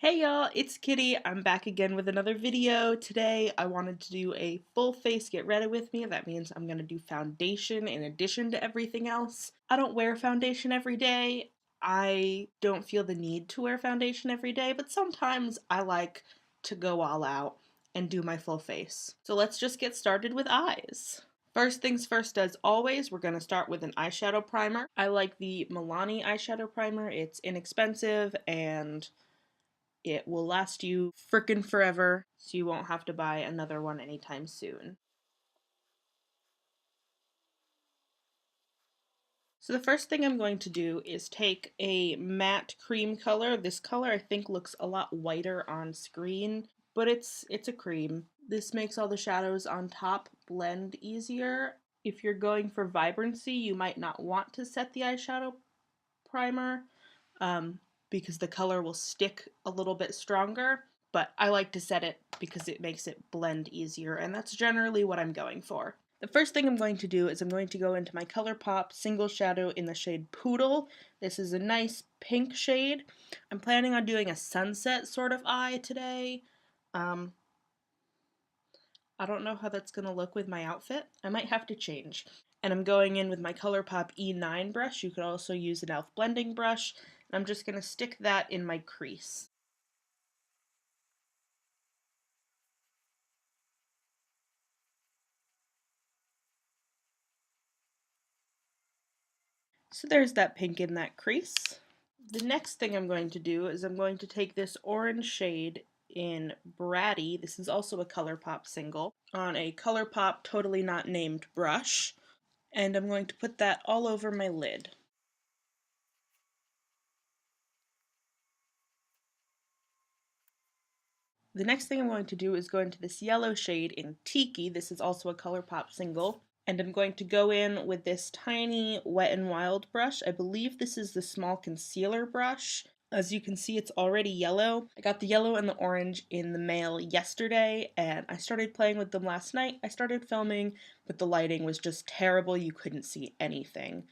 Hey y'all, it's Kitty. I'm back again with another video. Today I wanted to do a full face get ready with me. That means I'm going to do foundation in addition to everything else. I don't wear foundation every day. I don't feel the need to wear foundation every day, but sometimes I like to go all out and do my full face. So let's just get started with eyes. First things first, as always, we're going to start with an eyeshadow primer. I like the Milani eyeshadow primer. It's inexpensive and it will last you frickin' forever, so you won't have to buy another one anytime soon. So the first thing I'm going to do is take a matte cream color. This color I think looks a lot whiter on screen, but it's a cream. This makes all the shadows on top blend easier. If you're going for vibrancy, you might not want to set the eyeshadow primer because the color will stick a little bit stronger, but I like to set it because it makes it blend easier, and that's generally what I'm going for. The first thing I'm going to do is I'm going to go into my Colourpop single shadow in the shade Poodle. This is a nice pink shade. I'm planning on doing a sunset sort of eye today. I don't know how that's going to look with my outfit. I might have to change. And I'm going in with my Colourpop E9 brush. You could also use an e.l.f. blending brush. And I'm just going to stick that in my crease. So there's that pink in that crease. The next thing I'm going to do is I'm going to take this orange shade in Bratty. This is also a Colourpop single on a Colourpop totally not named brush. And I'm going to put that all over my lid. The next thing I'm going to do is go into this yellow shade in Tiki. This is also a Colourpop single. And I'm going to go in with this tiny Wet n Wild brush. I believe this is the small concealer brush. As you can see, it's already yellow. I got the yellow and the orange in the mail yesterday, and I started playing with them last night. I started filming, but the lighting was just terrible. You couldn't see anything.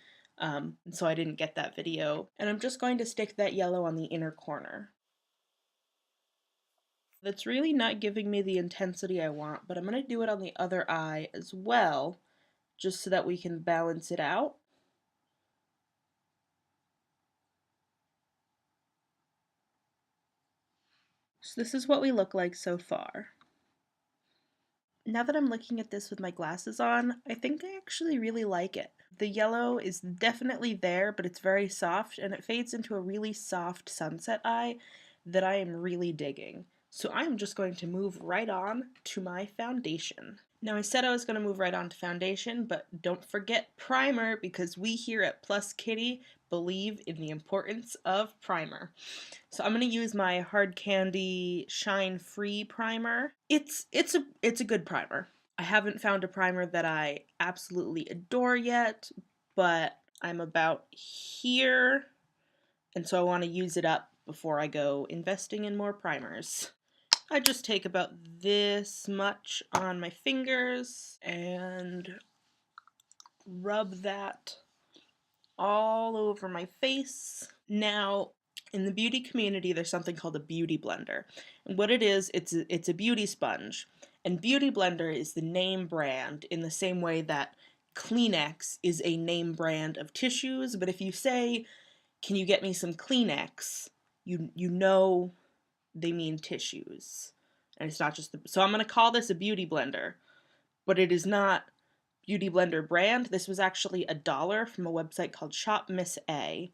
So I didn't get that video. And I'm just going to stick that yellow on the inner corner. That's really not giving me the intensity I want, but I'm going to do it on the other eye as well, just so that we can balance it out. So this is what we look like so far. Now that I'm looking at this with my glasses on, I think I actually really like it. The yellow is definitely there, but it's very soft, and it fades into a really soft sunset eye that I am really digging. So I'm just going to move right on to my foundation. Now I said I was going to move right on to foundation, but don't forget primer, because we here at Plus Kitty believe in the importance of primer. So I'm going to use my Hard Candy Shine Free primer. It's a good primer. I haven't found a primer that I absolutely adore yet, but I'm about here, and so I want to use it up before I go investing in more primers. I just take about this much on my fingers and rub that all over my face. Now, in the beauty community, there's something called a beauty blender. And what it is, it's a beauty sponge. And Beauty Blender is the name brand in the same way that Kleenex is a name brand of tissues. But if you say, "Can you get me some Kleenex?" you know they mean tissues. And it's not just the, so I'm going to call this a beauty blender, but it is not Beauty Blender brand. This was actually $1 from a website called Shop Miss A.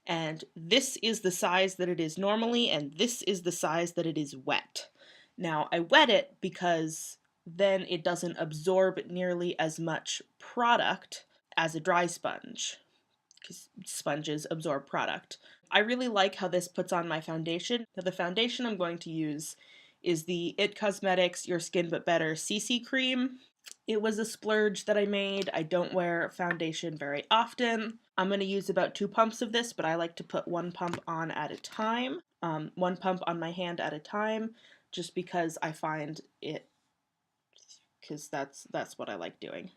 And this is the size that it is normally, and this is the size that it is wet. Now, I wet it because then it doesn't absorb nearly as much product as a dry sponge, because sponges absorb product. I really like how this puts on my foundation. Now, the foundation I'm going to use is the IT Cosmetics Your Skin But Better CC Cream. It was a splurge that I made. I don't wear foundation very often. I'm going to use about 2 pumps of this, but I like to put 1 pump on at a time. 1 pump on my hand at a time, just because I find it, because that's what I like doing.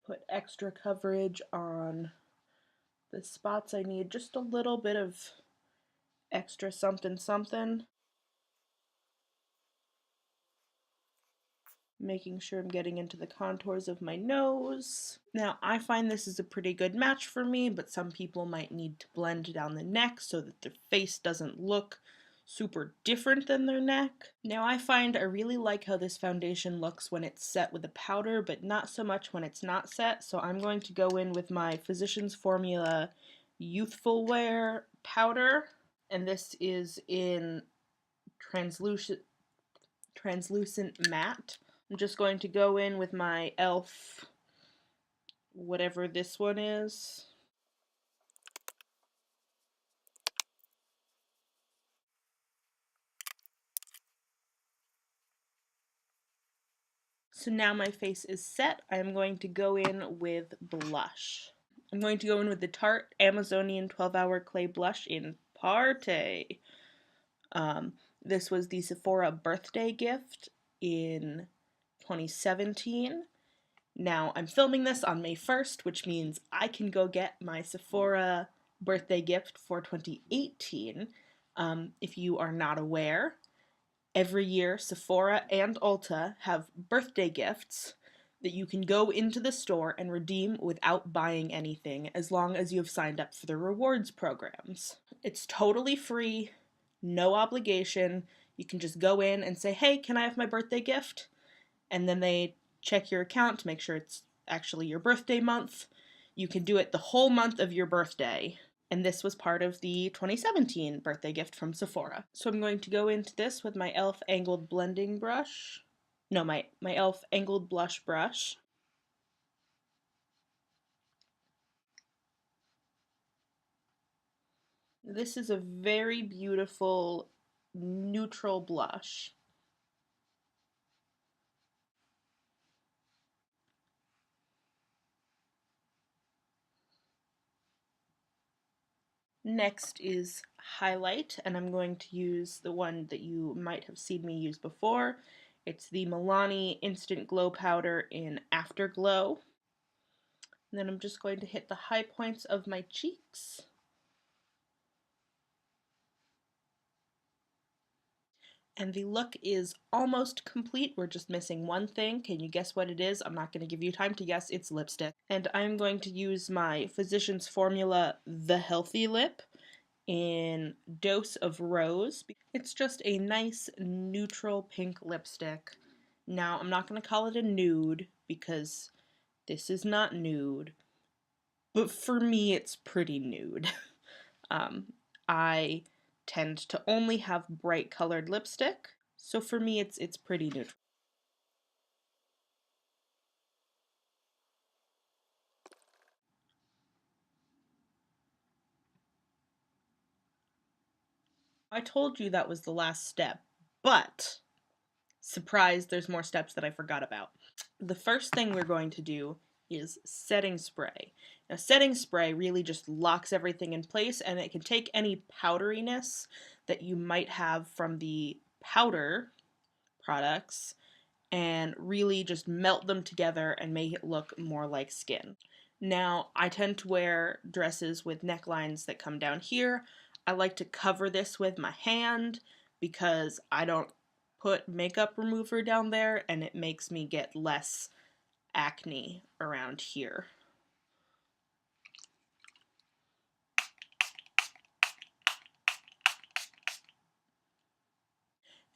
Put extra coverage on the spots I need just a little bit of extra something something. Making sure I'm getting into the contours of my nose. Now, I find this is a pretty good match for me, but some people might need to blend down the neck so that their face doesn't look super different than their neck. Now, I find I really like how this foundation looks when it's set with a powder, but not so much when it's not set, so I'm going to go in with my Physicians Formula Youthful Wear powder, and this is in translucent matte. I'm just going to go in with my e.l.f. whatever this one is. So now my face is set. I'm going to go in with blush. I'm going to go in with the Tarte Amazonian 12-Hour Clay Blush in Paaarty. This was the Sephora birthday gift in 2017. Now, I'm filming this on May 1st, which means I can go get my Sephora birthday gift for 2018. If you are not aware, every year Sephora and Ulta have birthday gifts that you can go into the store and redeem without buying anything as long as you have signed up for the rewards programs. It's totally free, no obligation. You can just go in and say, hey, can I have my birthday gift? And then they check your account to make sure it's actually your birthday month. You can do it the whole month of your birthday. And this was part of the 2017 birthday gift from Sephora. So I'm going to go into this with my e.l.f. angled blending brush. No, my e.l.f. angled blush brush. This is a very beautiful neutral blush. Next is highlight, and I'm going to use the one that you might have seen me use before. It's the Milani Instant Glow Powder in Afterglow. And then I'm just going to hit the high points of my cheeks. And the look is almost complete. We're just missing one thing. Can you guess what it is? I'm not going to give you time to guess. It's lipstick. And I'm going to use my Physicians Formula The Healthy Lip in Dose of Rose. It's just a nice neutral pink lipstick. Now, I'm not going to call it a nude because this is not nude, but for me, it's pretty nude. I tend to only have bright colored lipstick, so for me, it's pretty neutral. I told you that was the last step, but surprise, there's more steps that I forgot about. The first thing we're going to do is setting spray. Now, setting spray really just locks everything in place, and it can take any powderiness that you might have from the powder products and really just melt them together and make it look more like skin. Now, I tend to wear dresses with necklines that come down here. I like to cover this with my hand because I don't put makeup remover down there and it makes me get less acne around here.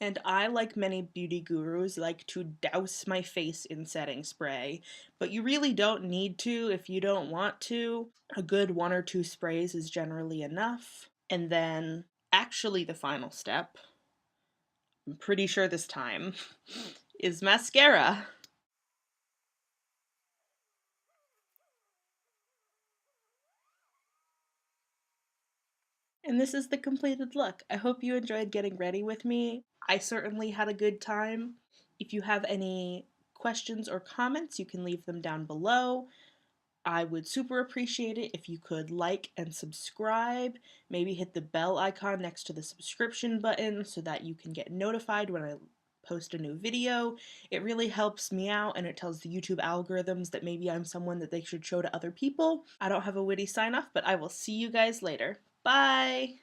And I, like many beauty gurus, like to douse my face in setting spray, but you really don't need to if you don't want to. A good 1 or 2 sprays is generally enough. And then, actually the final step, I'm pretty sure this time, is mascara. And this is the completed look. I hope you enjoyed getting ready with me. I certainly had a good time. If you have any questions or comments, you can leave them down below. I would super appreciate it if you could like and subscribe. Maybe hit the bell icon next to the subscription button so that you can get notified when I post a new video. It really helps me out, and it tells the YouTube algorithms that maybe I'm someone that they should show to other people. I don't have a witty sign off, but I will see you guys later. Bye!